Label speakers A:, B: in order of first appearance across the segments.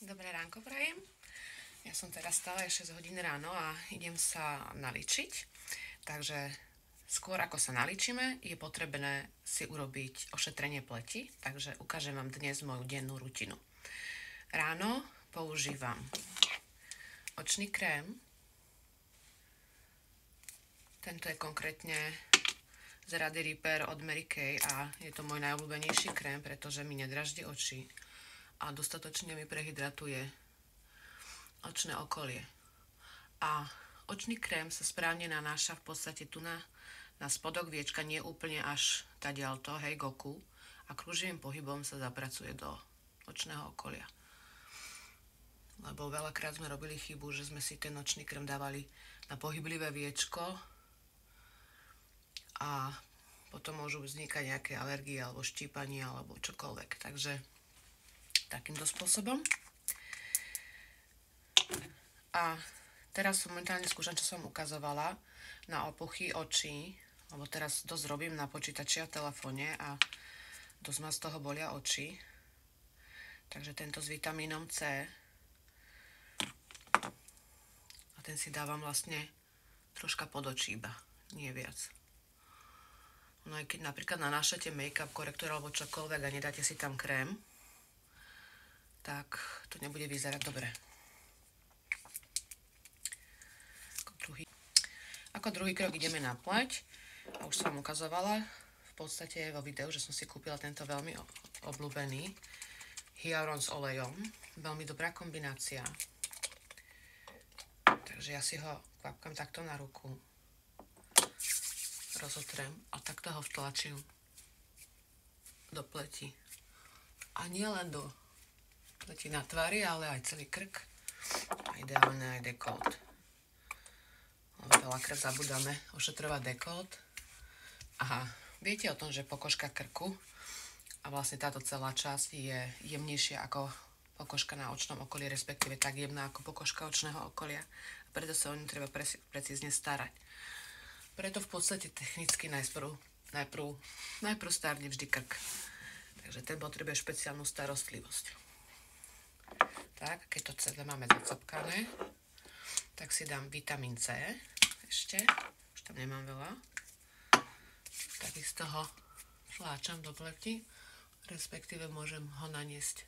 A: Dobré ránko prajem. Ja som teraz stále 6 hodín ráno a idem sa naličiť. Takže skôr ako sa naličíme, je potrebné si urobiť ošetrenie pleti. Takže ukážem vám dnes moju dennú rutinu. Ráno používam očný krém. Tento je konkrétne z rady Repair od Mary Kay a je to môj najobľúbenejší krém, pretože mi nedraždí oči a dostatočne mi prehydratuje očné okolie. A očný krém sa správne nanáša v podstate tu na spodok viečka, nie úplne až tadiaľto, hej, goku, a kruživým pohybom sa zapracuje do očného okolia. Lebo veľakrát sme robili chybu, že sme si ten očný krém dávali na pohyblivé viečko a potom môžu vznikať nejaké alergie alebo štípanie alebo čokoľvek. Takže takýmto spôsobom. A teraz momentálne skúšam, čo som ukazovala na opuchy očí, lebo teraz dosť robím na počítači a telefóne a dosť ma z toho bolia oči. Takže tento s vitamínom C. A ten si dávam vlastne troška pod očí iba, nie viac. No aj keď napríklad nanášate make-up, korektor alebo čokoľvek a nedáte si tam krém, tak to nebude vyzerať dobre. Ako druhý krok ideme na pleť. A už som vám ukazovala v podstate vo videu, že som si kúpila tento veľmi obľúbený hyaluron s olejom. Veľmi dobrá kombinácia. Takže ja si ho kvapkam takto na ruku. Rozotrem a takto ho vtlačím do pleti. A nie len do pleti na tvári, ale aj celý krk. A ideálne aj dekolt. Lebo veľakrát zabudáme ošetrovať dekolt. Aha, viete o tom, že pokožka krku a vlastne táto celá časť je jemnejšia ako pokožka na očnom okolí, respektíve tak jemná ako pokožka očného okolia. A preto sa o ňu treba precízne starať. Preto v podstate technicky najprv starne vždy krk. Takže ten potrebuje špeciálnu starostlivosť. Tak, keď to celé máme zacapkané, tak si dám vitamín C ešte, už tam nemám veľa. Takisto ho tláčam do pleti, respektíve môžem ho naniesť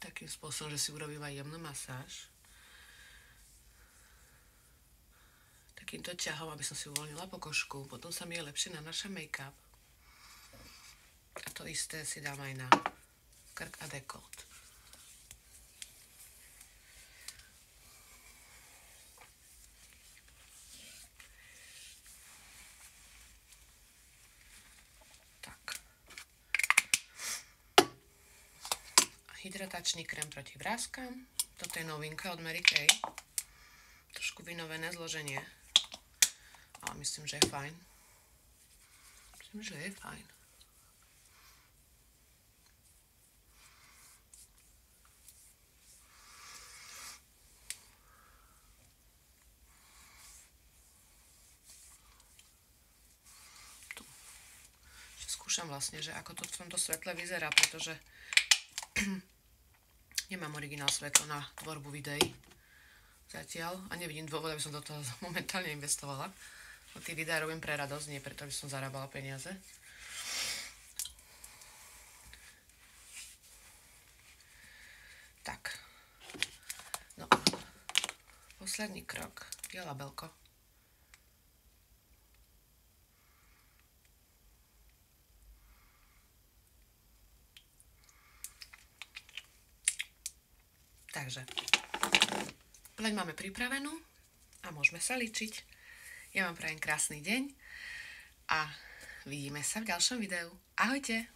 A: takým spôsobom, že si urobím aj jemnú masáž. Takýmto ťahom, aby som si uvoľnila pokožku, potom sa mi je lepšie nanáša make-up. A to isté si dám aj na krk a dekolt. Tak. Hydratačný krém proti vráskam. Toto je novinka od Mary Kay. Trošku vynovené zloženie. Ale myslím, že je fajn. Skúšam vlastne, že ako to v tomto svetle vyzerá, pretože nemám originál svetlo na tvorbu videí zatiaľ a nevidím dôvod, aby som do toho momentálne investovala. Tie videá robím pre radosť, nie preto, aby som zarábala peniaze. Tak. No a posledný krok je labelko. Takže pleť máme pripravenú a môžeme sa ličiť. Ja vám prajem krásny deň a vidíme sa v ďalšom videu. Ahojte!